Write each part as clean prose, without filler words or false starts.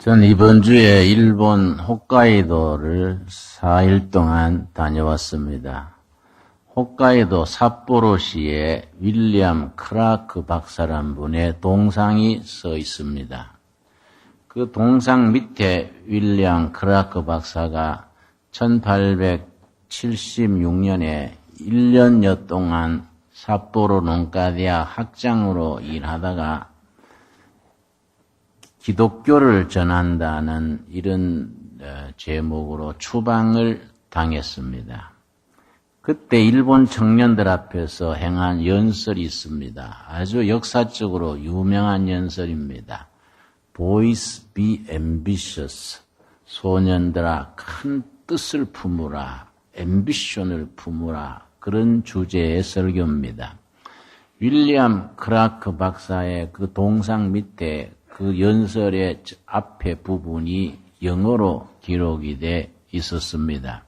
전 이번 주에 일본 홋카이도를 4일 동안 다녀왔습니다. 홋카이도 삿포로시에 윌리엄 크라크 박사란 분의 동상이 서 있습니다. 그 동상 밑에 윌리엄 크라크 박사가 1876년에 1년여 동안 삿포로 농가대학 학장으로 일하다가 기독교를 전한다는 이런 제목으로 추방을 당했습니다. 그때 일본 청년들 앞에서 행한 연설이 있습니다. 아주 역사적으로 유명한 연설입니다. Boys be ambitious. 소년들아 큰 뜻을 품으라. 앰비션을 품으라. 그런 주제의 설교입니다. 윌리엄 크라크 박사의 그 동상 밑에 그 연설의 앞에 부분이 영어로 기록이 돼 있었습니다.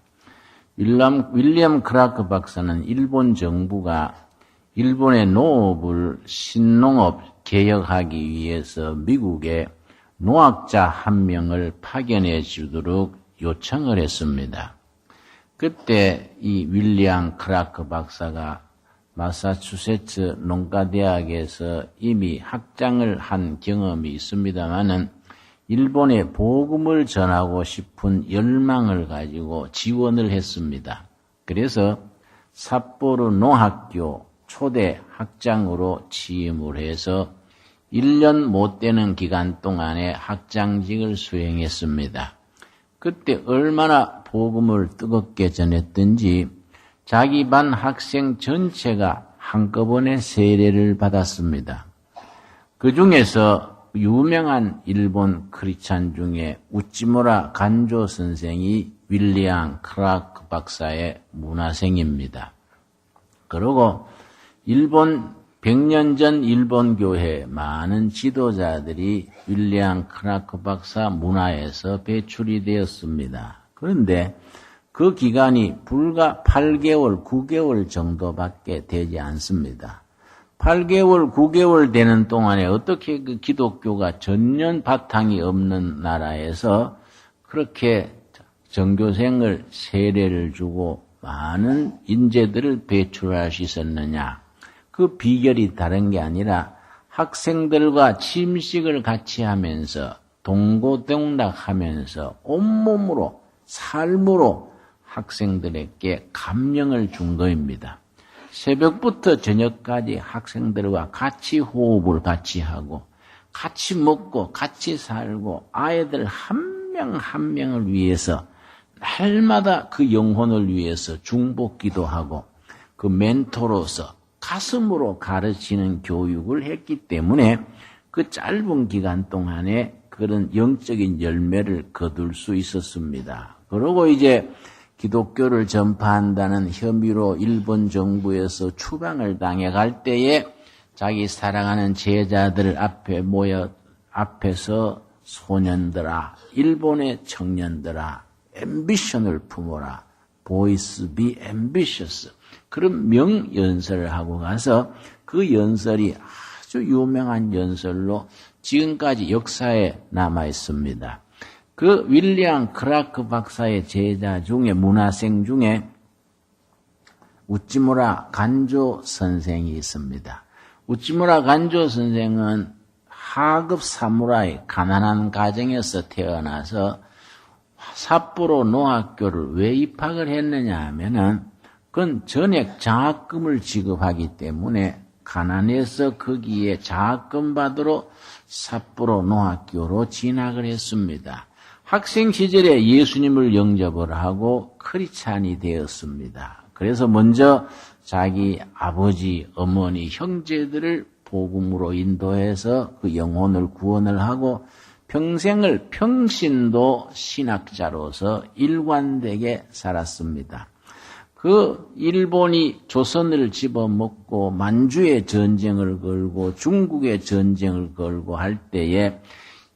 윌리엄 크라크 박사는 일본 정부가 일본의 농업을 신농업 개혁하기 위해서 미국에 노학자 한 명을 파견해 주도록 요청을 했습니다. 그때 이 윌리엄 크라크 박사가 마사추세츠 농가대학에서 이미 학장을 한 경험이 있습니다마는 일본에 복음을 전하고 싶은 열망을 가지고 지원을 했습니다. 그래서 삿포로 농학교 초대 학장으로 취임을 해서 1년 못 되는 기간 동안에 학장직을 수행했습니다. 그때 얼마나 복음을 뜨겁게 전했던지 자기 반 학생 전체가 한꺼번에 세례를 받았습니다. 그 중에서 유명한 일본 크리스찬 중에 우찌무라 간조 선생이 윌리엄 크라크 박사의 문화생입니다. 그리고 100년 전 일본 교회 많은 지도자들이 윌리엄 크라크 박사 문화에서 배출이 되었습니다. 그런데 그 기간이 불과 8개월, 9개월 정도밖에 되지 않습니다. 8개월, 9개월 되는 동안에 어떻게 그 기독교가 전혀 바탕이 없는 나라에서 그렇게 전교생을 세례를 주고 많은 인재들을 배출할 수 있었느냐. 그 비결이 다른 게 아니라 학생들과 침식을 같이 하면서 동고동락하면서 온몸으로 삶으로 학생들에게 감명을 준 것입니다. 새벽부터 저녁까지 학생들과 같이 호흡을 같이 하고 같이 먹고 같이 살고 아이들 한 명 한 명을 위해서 날마다 그 영혼을 위해서 중보기도 하고 그 멘토로서 가슴으로 가르치는 교육을 했기 때문에 그 짧은 기간 동안에 그런 영적인 열매를 거둘 수 있었습니다. 그리고 이제 기독교를 전파한다는 혐의로 일본 정부에서 추방을 당해갈 때에 자기 사랑하는 제자들 앞에서 소년들아, 일본의 청년들아, 앰비션을 품어라. Boys be ambitious. 그런 명연설을 하고 가서 그 연설이 아주 유명한 연설로 지금까지 역사에 남아 있습니다. 그 윌리엄 크라크 박사의 제자 중에 문화생 중에 우찌무라 간조 선생이 있습니다. 우찌무라 간조 선생은 하급 사무라이 가난한 가정에서 태어나서 삿포로 농학교를 왜 입학을 했느냐 하면은 그건 전액 장학금을 지급하기 때문에 가난해서 거기에 장학금 받으러 삿포로 농학교로 진학을 했습니다. 학생 시절에 예수님을 영접을 하고 크리스찬이 되었습니다. 그래서 먼저 자기 아버지, 어머니, 형제들을 복음으로 인도해서 그 영혼을 구원을 하고 평생을 평신도 신학자로서 일관되게 살았습니다. 그 일본이 조선을 집어먹고 만주의 전쟁을 걸고 중국의 전쟁을 걸고 할 때에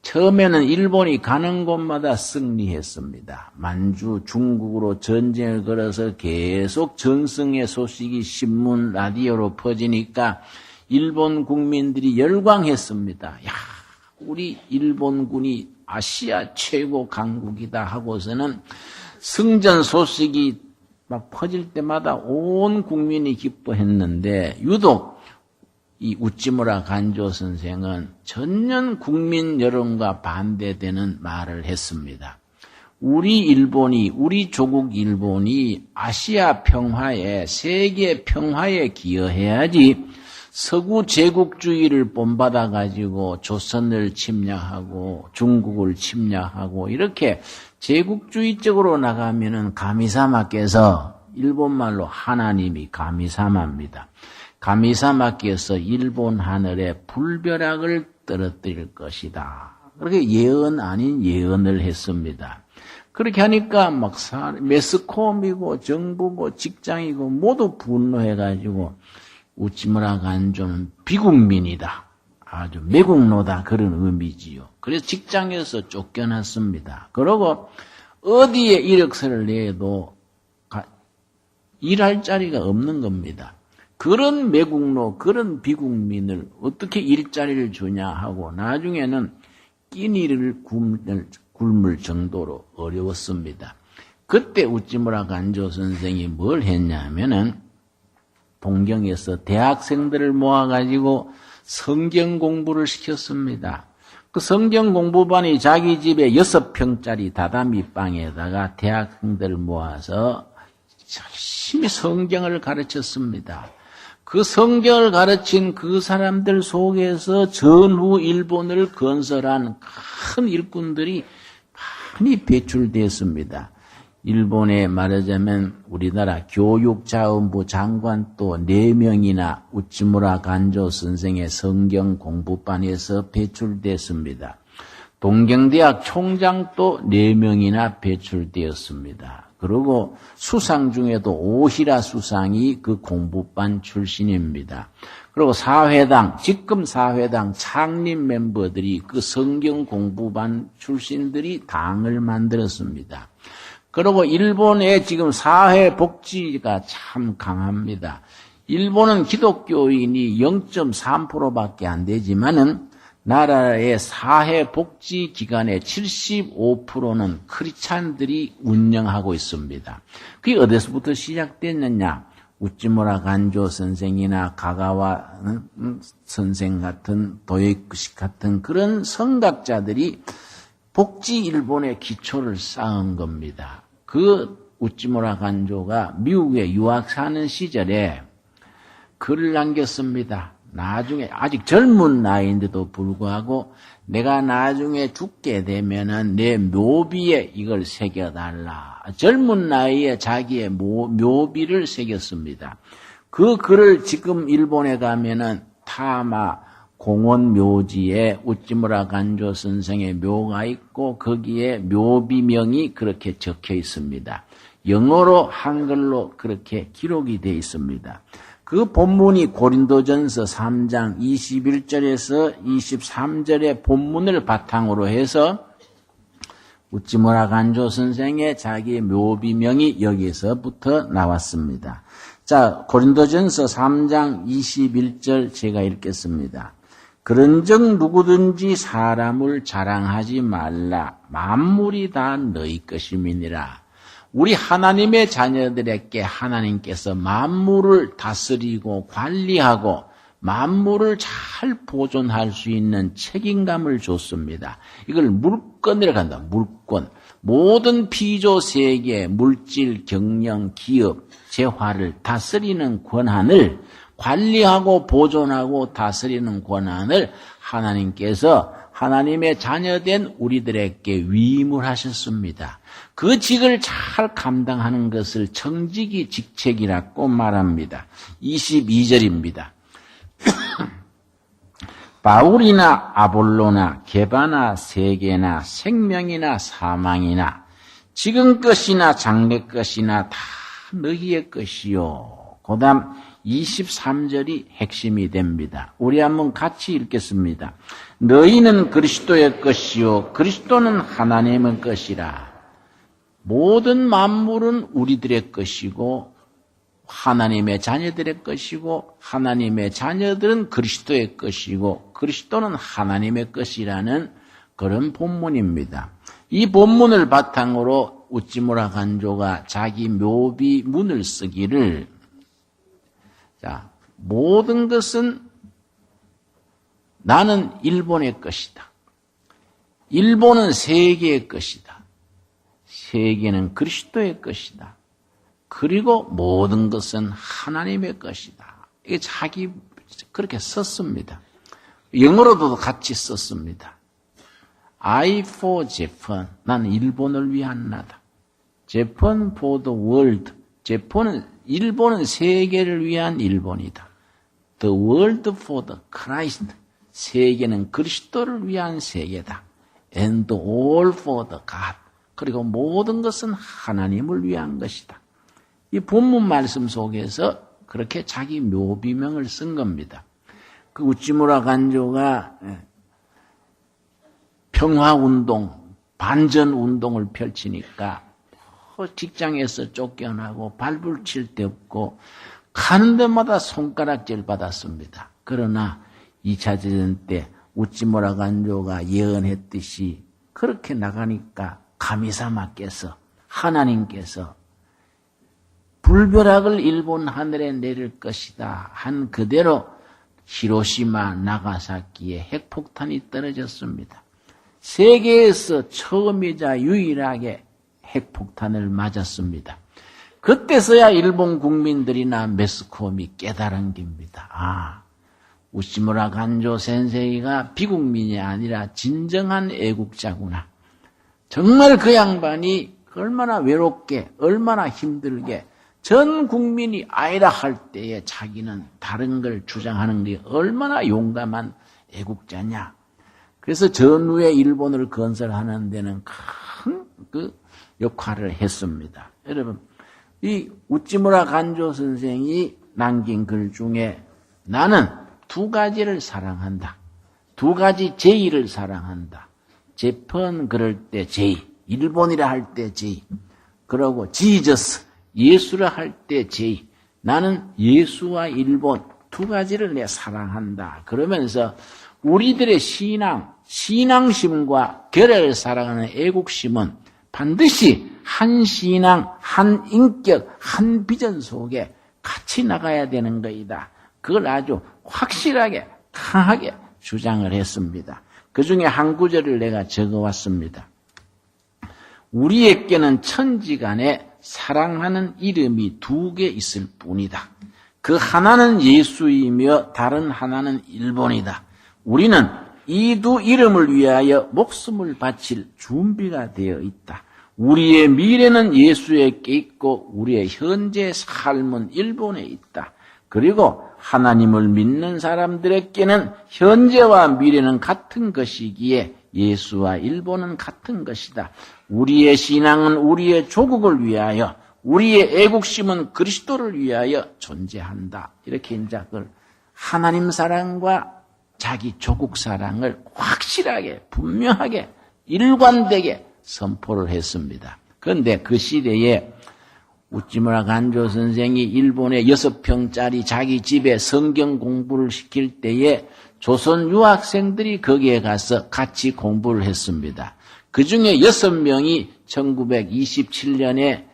처음에는 일본이 가는 곳마다 승리했습니다. 만주, 중국으로 전쟁을 걸어서 계속 전승의 소식이 신문, 라디오로 퍼지니까 일본 국민들이 열광했습니다. 야, 우리 일본군이 아시아 최고 강국이다 하고서는 승전 소식이 막 퍼질 때마다 온 국민이 기뻐했는데 유독 이 우찌무라 간조 선생은 전년 국민 여론과 반대되는 말을 했습니다. 우리 조국 일본이 아시아 평화에, 세계 평화에 기여해야지 서구 제국주의를 본받아가지고 조선을 침략하고 중국을 침략하고 이렇게 제국주의적으로 나가면은 가미사마께서 일본말로 하나님이 가미사마입니다. 가미사마께서 일본 하늘에 불벼락을 떨어뜨릴 것이다. 그렇게 예언 아닌 예언을 했습니다. 그렇게 하니까 막 매스컴이고 정부고 직장이고 모두 분노해가지고 우찌무라 간조는 비국민이다. 아주 매국노다. 그런 의미지요. 그래서 직장에서 쫓겨났습니다. 그러고 어디에 이력서를 내도 일할 자리가 없는 겁니다. 그런 매국노, 그런 비국민을 어떻게 일자리를 주냐 하고 나중에는 끼니를 굶을 정도로 어려웠습니다. 그때 우찌무라 간조 선생이 뭘 했냐면은 동경에서 대학생들을 모아가지고 성경 공부를 시켰습니다. 그 성경 공부반이 자기 집에 6평짜리 다다미 방에다가 대학생들을 모아서 열심히 성경을 가르쳤습니다. 그 성경을 가르친 그 사람들 속에서 전후 일본을 건설한 큰 일꾼들이 많이 배출되었습니다. 일본에 말하자면 우리나라 교육자원부 장관도 4명이나 우찌무라 간조 선생의 성경 공부반에서 배출됐습니다. 동경대학 총장도 4명이나 배출되었습니다. 그리고 수상 중에도 오히라 수상이 그 공부반 출신입니다. 그리고 사회당, 지금 사회당 창립 멤버들이 그 성경 공부반 출신들이 당을 만들었습니다. 그리고 일본의 지금 사회복지가 참 강합니다. 일본은 기독교인이 0.3%밖에 안 되지만은 나라의 사회복지기관의 75%는 크리스찬들이 운영하고 있습니다. 그게 어디서부터 시작됐느냐? 우찌무라 간조 선생이나 가가와 선생 같은 도요이쿠시 같은 그런 성각자들이 복지 일본의 기초를 쌓은 겁니다. 그 우찌무라 간조가 미국에 유학 사는 시절에 글을 남겼습니다. 나중에 아직 젊은 나이인데도 불구하고 내가 나중에 죽게 되면은 내 묘비에 이걸 새겨달라. 젊은 나이에 자기의 묘비를 새겼습니다. 그 글을 지금 일본에 가면은 타마 공원 묘지에 우찌무라 간조 선생의 묘가 있고 거기에 묘비명이 그렇게 적혀 있습니다. 영어로 한글로 그렇게 기록이 되어 있습니다. 그 본문이 고린도전서 3장 21절에서 23절의 본문을 바탕으로 해서 우찌무라 간조 선생의 자기의 묘비명이 여기서부터 나왔습니다. 자, 고린도전서 3장 21절 제가 읽겠습니다. 그런즉 누구든지 사람을 자랑하지 말라. 만물이 다 너희 것임이니라. 우리 하나님의 자녀들에게 하나님께서 만물을 다스리고 관리하고 만물을 잘 보존할 수 있는 책임감을 줬습니다. 이걸 물권이라고 한다. 물권. 모든 피조 세계, 물질, 경영, 기업, 재화를 다스리는 권한을 관리하고 보존하고 다스리는 권한을 하나님께서 하나님의 자녀된 우리들에게 위임하셨습니다. 그 직을 잘 감당하는 것을 청지기 직책이라고 말합니다. 22절입니다. 바울이나 아볼로나 게바나 세계나 생명이나 사망이나 지금 것이나 장래 것이나 다 너희의 것이요. 그 다음 23절이 핵심이 됩니다. 우리 한번 같이 읽겠습니다. 너희는 그리스도의 것이요 그리스도는 하나님의 것이라. 모든 만물은 우리들의 것이고 하나님의 자녀들의 것이고 하나님의 자녀들은 그리스도의 것이고 그리스도는 하나님의 것이라는 그런 본문입니다. 이 본문을 바탕으로 우찌무라 간조가 자기 묘비문을 쓰기를, 자, 모든 것은 나는 일본의 것이다. 일본은 세계의 것이다. 세계는 그리스도의 것이다. 그리고 모든 것은 하나님의 것이다. 이게 자기 그렇게 썼습니다. 영어로도 같이 썼습니다. I for Japan. 나는 일본을 위한 나다. Japan for the world. 일본은 세계를 위한 일본이다. The world for the Christ. 세계는 그리스도를 위한 세계다. And all for the God. 그리고 모든 것은 하나님을 위한 것이다. 이 본문 말씀 속에서 그렇게 자기 묘비명을 쓴 겁니다. 그 우찌무라 간조가 평화운동, 반전운동을 펼치니까 직장에서 쫓겨나고 발불칠 데 없고 가는 데마다 손가락질 받았습니다. 그러나 2차 대전 때 우찌무라 간조가 예언했듯이 그렇게 나가니까 가미사마께서 하나님께서 불벼락을 일본 하늘에 내릴 것이다 한 그대로 히로시마, 나가사키에 핵폭탄이 떨어졌습니다. 세계에서 처음이자 유일하게 핵폭탄을 맞았습니다. 그때서야 일본 국민들이나 매스컴이 깨달은 겁니다. 우찌무라 간조 센세이가 비국민이 아니라 진정한 애국자구나. 정말 그 양반이 얼마나 외롭게, 얼마나 힘들게 전 국민이 아니라 할 때에 자기는 다른 걸 주장하는 게 얼마나 용감한 애국자냐. 그래서 전후에 일본을 건설하는 데는 큰 그 역할을 했습니다. 여러분, 이 우찌무라 간조 선생이 남긴 글 중에 나는 두 가지를 사랑한다. 두 가지 제의를 사랑한다. 재판 그럴 때 제의, 일본이라 할 때 제의, 그러고 지저스, 예수라 할 때 제의. 나는 예수와 일본 두 가지를 내 사랑한다. 그러면서 우리들의 신앙심과 결의를 사랑하는 애국심은 반드시 한 신앙, 한 인격, 한 비전 속에 같이 나가야 되는 것이다. 그걸 아주 확실하게, 강하게 주장을 했습니다. 그 중에 한 구절을 내가 적어왔습니다. 우리에게는 천지간에 사랑하는 이름이 두 개 있을 뿐이다. 그 하나는 예수이며 다른 하나는 일본이다. 우리는 이 두 이름을 위하여 목숨을 바칠 준비가 되어 있다. 우리의 미래는 예수에게 있고 우리의 현재 삶은 일본에 있다. 그리고 하나님을 믿는 사람들에게는 현재와 미래는 같은 것이기에 예수와 일본은 같은 것이다. 우리의 신앙은 우리의 조국을 위하여, 우리의 애국심은 그리스도를 위하여 존재한다. 이렇게 이제 그걸 하나님 사랑과 자기 조국 사랑을 확실하게, 분명하게, 일관되게 선포를 했습니다. 그런데 그 시대에 우찌무라 간조 선생이 일본에 6평짜리 자기 집에 성경 공부를 시킬 때에 조선 유학생들이 거기에 가서 같이 공부를 했습니다. 그 중에 6명이 1927년에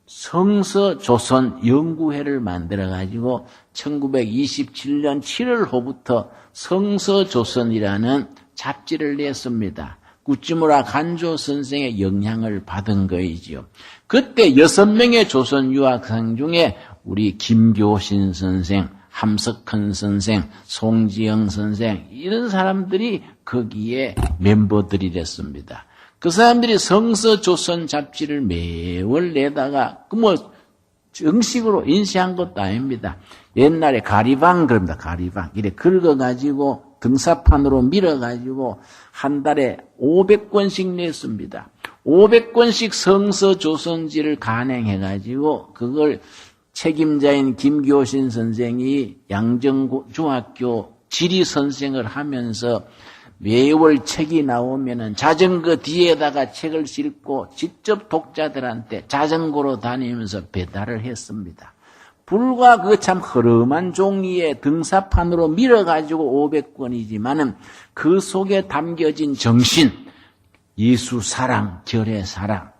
성서조선 연구회를 만들어가지고 1927년 7월호부터 성서조선이라는 잡지를 냈습니다. 우찌무라 간조 선생의 영향을 받은 거이지요. 그때 6명의 조선 유학생 중에 우리 김교신 선생, 함석헌 선생, 송지영 선생 이런 사람들이 거기에 멤버들이랬습니다. 그 사람들이 성서조선 잡지를 매월 내다가 정식으로 인쇄한 것도 아닙니다. 옛날에 가리방 그럽니다. 가리방 이래 긁어가지고 등사판으로 밀어가지고 한 달에 500권씩 냈습니다. 500권씩 성서조선지를 간행해가지고 그걸 책임자인 김교신 선생이 양정중학교 지리선생을 하면서 매월 책이 나오면은 자전거 뒤에다가 책을 싣고 직접 독자들한테 자전거로 다니면서 배달을 했습니다. 불과 그 참 허름한 종이에 등사판으로 밀어가지고 500권이지만은 그 속에 담겨진 정신, 예수 사랑, 결의 사랑,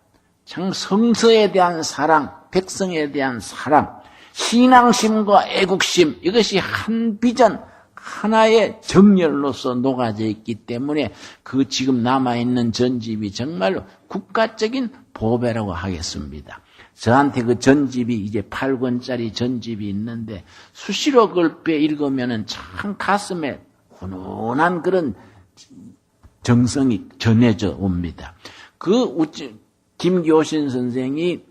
참 성서에 대한 사랑, 백성에 대한 사랑, 신앙심과 애국심, 이것이 한 비전, 하나의 정열로서 녹아져 있기 때문에 그 지금 남아있는 전집이 정말로 국가적인 보배라고 하겠습니다. 저한테 그 전집이 이제 8권짜리 전집이 있는데 수시로 그걸 읽으면은 참 가슴에 훈훈한 그런 정성이 전해져 옵니다. 김교신 선생이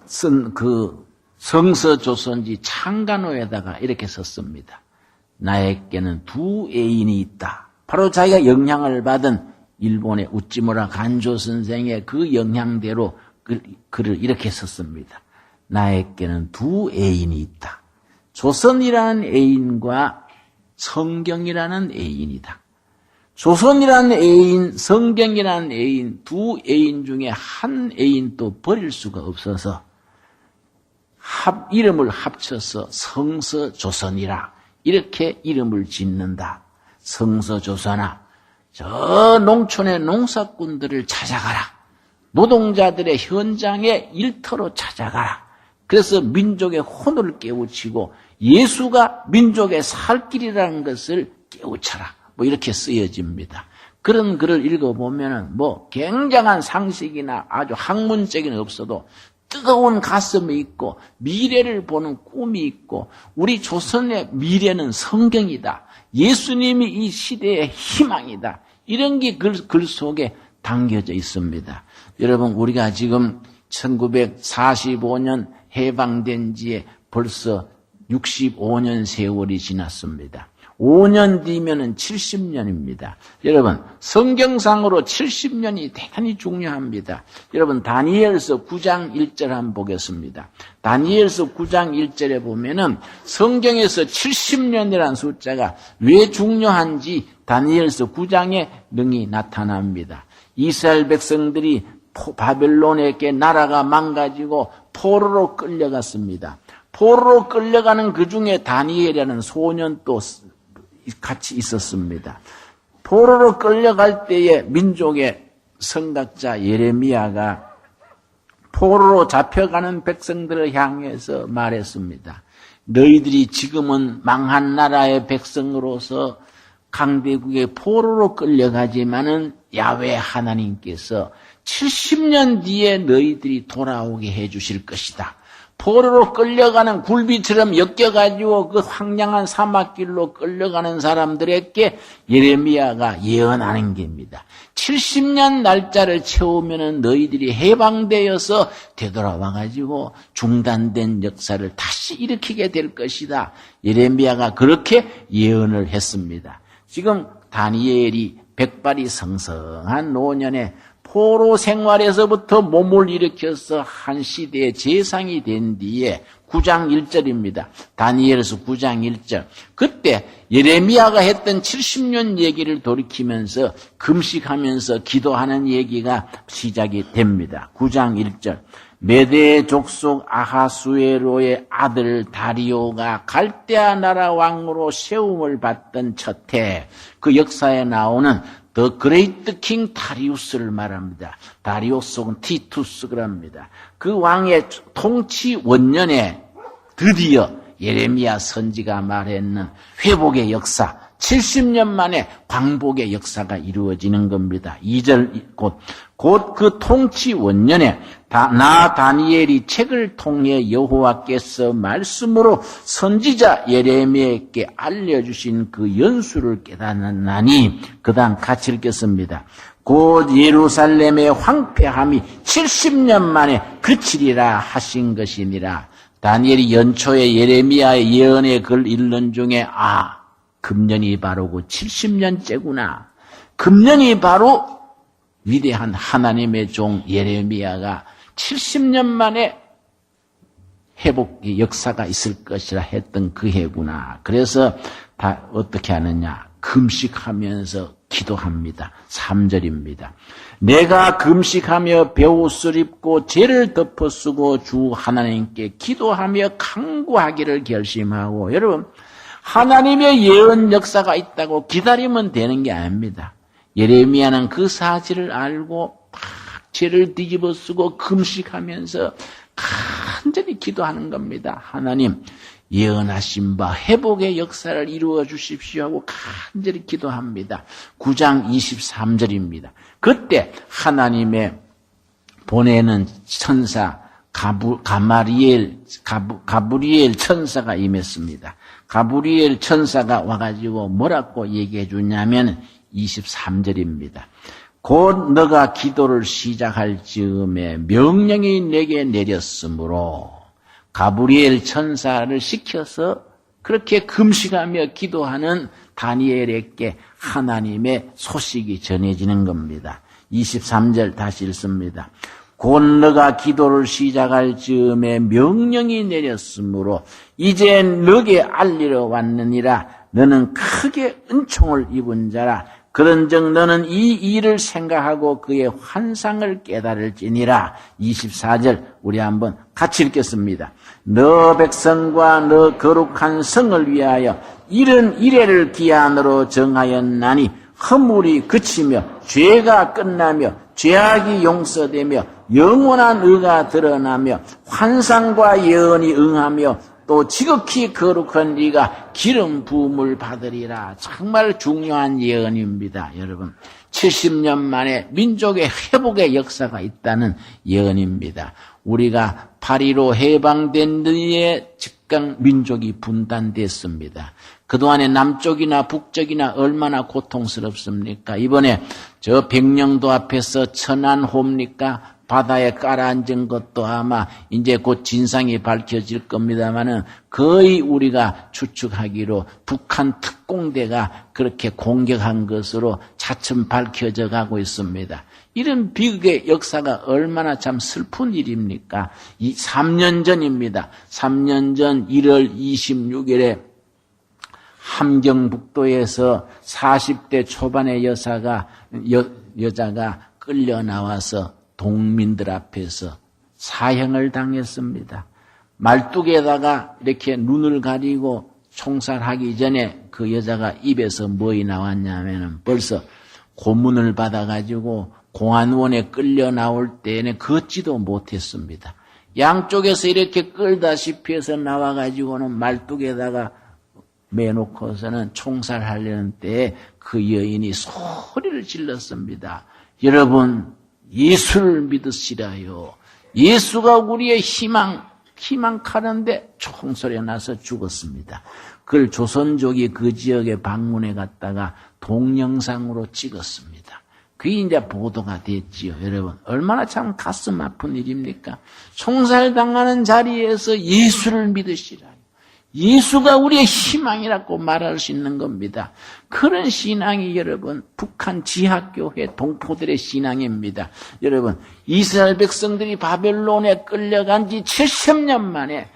쓴 그 성서조선지 창간호에다가 이렇게 썼습니다. 나에게는 두 애인이 있다. 바로 자기가 영향을 받은 일본의 우찌무라 간조 선생의 그 영향대로 글을 이렇게 썼습니다. 나에게는 두 애인이 있다. 조선이라는 애인과 성경이라는 애인이다. 조선이라는 애인, 성경이라는 애인, 두 애인 중에 한 애인도 버릴 수가 없어서 이름을 합쳐서 성서조선이라 이렇게 이름을 짓는다. 성서조선아, 저 농촌의 농사꾼들을 찾아가라. 노동자들의 현장에 일터로 찾아가라. 그래서 민족의 혼을 깨우치고 예수가 민족의 살 길이라는 것을 깨우쳐라. 뭐 이렇게 쓰여집니다. 그런 글을 읽어보면은 뭐 굉장한 상식이나 아주 학문적인 없어도 뜨거운 가슴이 있고 미래를 보는 꿈이 있고 우리 조선의 미래는 성경이다. 예수님이 이 시대의 희망이다. 이런 게 글 속에 담겨져 있습니다. 여러분 우리가 지금 1945년 해방된 지에 벌써 65년 세월이 지났습니다. 5년 뒤면은 70년입니다. 여러분, 성경상으로 70년이 대단히 중요합니다. 여러분, 다니엘서 9장 1절 한번 보겠습니다. 다니엘서 9장 1절에 보면은 성경에서 70년이라는 숫자가 왜 중요한지 다니엘서 9장에 능히 나타납니다. 이스라엘 백성들이 바벨론에게 나라가 망가지고 포로로 끌려갔습니다. 포로로 끌려가는 그 중에 다니엘이라는 소년도 같이 있었습니다. 포로로 끌려갈 때에 민족의 선각자 예레미야가 포로로 잡혀가는 백성들을 향해서 말했습니다. 너희들이 지금은 망한 나라의 백성으로서 강대국의 포로로 끌려가지만은 야훼 하나님께서 70년 뒤에 너희들이 돌아오게 해주실 것이다. 포로로 끌려가는 굴비처럼 엮여가지고 그 황량한 사막길로 끌려가는 사람들에게 예레미야가 예언하는 겁니다. 70년 날짜를 채우면은 너희들이 해방되어서 되돌아와가지고 중단된 역사를 다시 일으키게 될 것이다. 예레미야가 그렇게 예언을 했습니다. 지금 다니엘이 백발이 성성한 노년에 포로 생활에서부터 몸을 일으켜서 한 시대의 재상이 된 뒤에 9장 1절입니다. 다니엘서 9장 1절. 그때 예레미야가 했던 70년 얘기를 돌이키면서 금식하면서 기도하는 얘기가 시작이 됩니다. 9장 1절. 메대 족속 아하수에로의 아들 다리오가 갈대아 나라 왕으로 세움을 받던 첫해 그 역사에 나오는 The Great King 다리우스를 말합니다. 다리우스는 티투스 그럽니다. 그 왕의 통치 원년에 드디어 예레미야 선지가 말했는 회복의 역사, 70년 만에 광복의 역사가 이루어지는 겁니다. 2절 곧 그 통치 원년에 나 다니엘이 책을 통해 여호와께서 말씀으로 선지자 예레미야에게 알려주신 그 연수를 깨닫나니 그 다음 같이 읽겠습니다. 곧 예루살렘의 황폐함이 70년 만에 그치리라 하신 것이니라. 다니엘이 연초에 예레미야의 예언의 글 읽는 중에 금년이 바로고 70년째구나. 금년이 바로 위대한 하나님의 종 예레미야가 70년 만에 회복의 역사가 있을 것이라 했던 그 해구나. 그래서 다 어떻게 하느냐. 금식하면서 기도합니다. 3절입니다. 내가 금식하며 베옷을 입고 죄를 덮어쓰고 주 하나님께 기도하며 간구하기를 결심하고 여러분 하나님의 예언 역사가 있다고 기다리면 되는 게 아닙니다. 예레미야는 그 사실을 알고 막 죄를 뒤집어 쓰고 금식하면서 간절히 기도하는 겁니다. 하나님, 예언하신 바 회복의 역사를 이루어 주십시오 하고 간절히 기도합니다. 9장 23절입니다. 그때 하나님의 보내는 천사 가브리엘 천사가 임했습니다. 가브리엘 천사가 와가지고 뭐라고 얘기해 주냐면 23절입니다. 곧 너가 기도를 시작할 즈음에 명령이 내게 내렸으므로 가브리엘 천사를 시켜서 그렇게 금식하며 기도하는 다니엘에게 하나님의 소식이 전해지는 겁니다. 23절 다시 읽습니다. 곧 너가 기도를 시작할 즈음에 명령이 내렸으므로 이제 너게 알리러 왔느니라. 너는 크게 은총을 입은 자라. 그런즉 너는 이 일을 생각하고 그의 환상을 깨달을지니라. 24절 우리 한번 같이 읽겠습니다. 너 백성과 너 거룩한 성을 위하여 이른 이래를 기한으로 정하였나니 허물이 그치며 죄가 끝나며 죄악이 용서되며 영원한 의가 드러나며 환상과 예언이 응하며 또 지극히 거룩한 이가 기름 부음을 받으리라. 정말 중요한 예언입니다. 여러분 70년 만에 민족의 회복의 역사가 있다는 예언입니다. 우리가 8.15 해방된 뒤에 즉각 민족이 분단됐습니다. 그동안에 남쪽이나 북쪽이나 얼마나 고통스럽습니까? 이번에 저 백령도 앞에서 천안호입니까? 바다에 깔아앉은 것도 아마 이제 곧 진상이 밝혀질 겁니다만은 거의 우리가 추측하기로 북한 특공대가 그렇게 공격한 것으로 차츰 밝혀져 가고 있습니다. 이런 비극의 역사가 얼마나 참 슬픈 일입니까? 3년 전입니다. 3년 전 1월 26일에 함경북도에서 40대 초반의 여자가 끌려 나와서 동민들 앞에서 사형을 당했습니다. 말뚝에다가 이렇게 눈을 가리고 총살하기 전에 그 여자가 입에서 뭐이 나왔냐면은 벌써 고문을 받아가지고 공안원에 끌려 나올 때에는 걷지도 못했습니다. 양쪽에서 이렇게 끌다시피 해서 나와가지고는 말뚝에다가 매놓고서는 총살하려는 때에 그 여인이 소리를 질렀습니다. 여러분, 예수를 믿으시라요. 예수가 우리의 희망하는데 총소리가 나서 죽었습니다. 그걸 조선족이 그 지역에 방문해 갔다가 동영상으로 찍었습니다. 그게 이제 보도가 됐지요. 여러분, 얼마나 참 가슴 아픈 일입니까? 총살당하는 자리에서 예수를 믿으시라. 예수가 우리의 희망이라고 말할 수 있는 겁니다. 그런 신앙이 여러분 북한 지하교회 동포들의 신앙입니다. 여러분 이스라엘 백성들이 바벨론에 끌려간 지 70년 만에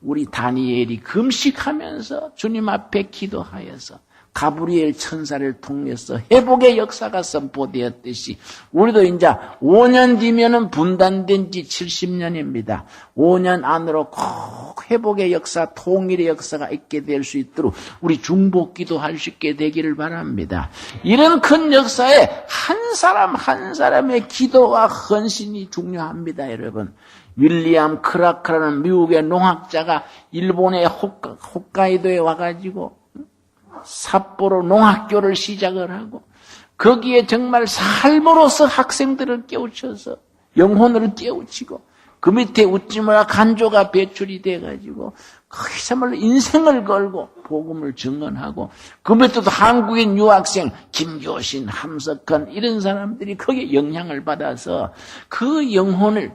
우리 다니엘이 금식하면서 주님 앞에 기도하여서 가브리엘 천사를 통해서 회복의 역사가 선포되었듯이 우리도 이제 5년 뒤면은 분단된 지 70년입니다. 5년 안으로 꼭 회복의 역사, 통일의 역사가 있게 될 수 있도록 우리 중보기도 할 수 있게 되기를 바랍니다. 이런 큰 역사에 한 사람 한 사람의 기도와 헌신이 중요합니다. 여러분 윌리엄 크라크라는 미국의 농학자가 일본의 홋카이도에 와가지고 삿포로 농학교를 시작을 하고 거기에 정말 삶으로서 학생들을 깨우쳐서 영혼을 깨우치고 그 밑에 웃지마라 간조가 배출이 돼가지고 거기서말로 인생을 걸고 복음을 증언하고 그 밑에도 한국인 유학생 김교신, 함석헌 이런 사람들이 거기에 영향을 받아서 그 영혼을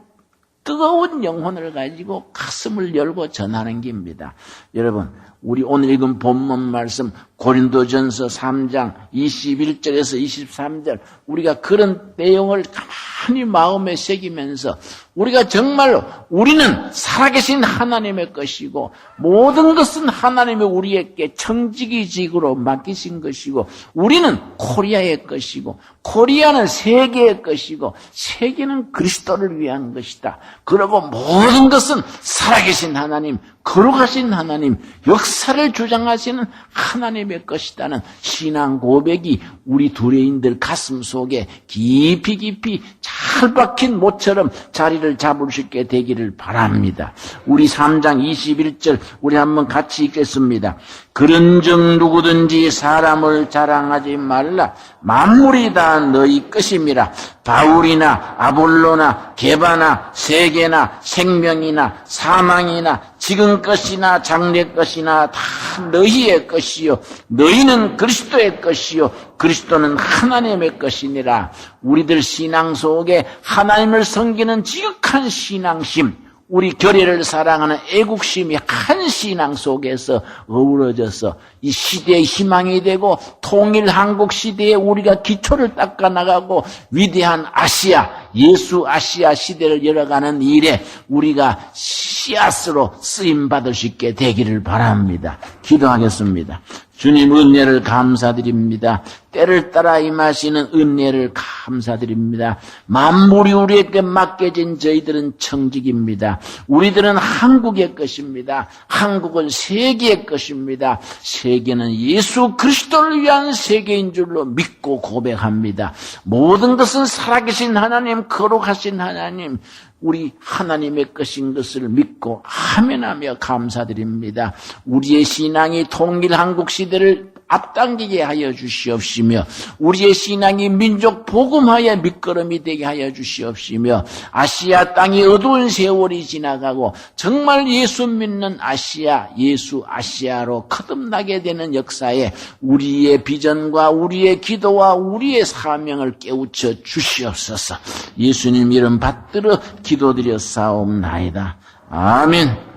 뜨거운 영혼을 가지고 가슴을 열고 전하는 겁니다. 여러분 우리 오늘 읽은 본문 말씀 고린도전서 3장 21절에서 23절 우리가 그런 내용을 가만히 마음에 새기면서 우리가 정말로 우리는 살아계신 하나님의 것이고 모든 것은 하나님이 우리에게 청지기직으로 맡기신 것이고 우리는 코리아의 것이고 코리아는 세계의 것이고 세계는 그리스도를 위한 것이다. 그리고 모든 것은 살아계신 하나님 거룩하신 하나님, 역사를 주장하시는 하나님의 것이라는 신앙 고백이 우리 두레인들 가슴 속에 깊이 잘 박힌 못처럼 자리를 잡을 수 있게 되기를 바랍니다. 우리 3장 21절 우리 한번 같이 읽겠습니다. 그런즉 누구든지 사람을 자랑하지 말라. 만물이 다 너희 것임이라. 바울이나 아볼로나 게바나 세계나 생명이나 사망이나 지금 것이나 장래 것이나 다 너희의 것이요 너희는 그리스도의 것이요 그리스도는 하나님의 것이니라. 우리들 신앙 속에 하나님을 섬기는 지극한 신앙심, 우리 교회를 사랑하는 애국심이 한 신앙 속에서 어우러져서 이 시대의 희망이 되고 통일 한국 시대에 우리가 기초를 닦아나가고 위대한 아시아, 예수 아시아 시대를 열어가는 일에 우리가 씨앗으로 쓰임받을 수 있게 되기를 바랍니다. 기도하겠습니다. 주님 은혜를 감사드립니다. 때를 따라 임하시는 은혜를 감사드립니다. 만물이 우리에게 맡겨진 저희들은 청직입니다. 우리들은 한국의 것입니다. 한국은 세계의 것입니다. 세계는 예수 그리스도를 위한 세계인 줄로 믿고 고백합니다. 모든 것은 살아계신 하나님, 거룩하신 하나님, 우리 하나님의 것인 것을 믿고 아멘하며 감사드립니다. 우리의 신앙이 통일 한국 시대를 앞당기게 하여 주시옵시며 우리의 신앙이 민족 복음화의 밑거름이 되게 하여 주시옵시며 아시아 땅이 어두운 세월이 지나가고 정말 예수 믿는 아시아, 예수 아시아로 거듭나게 되는 역사에 우리의 비전과 우리의 기도와 우리의 사명을 깨우쳐 주시옵소서. 예수님 이름 받들어 기도드려 사옵나이다. 아멘.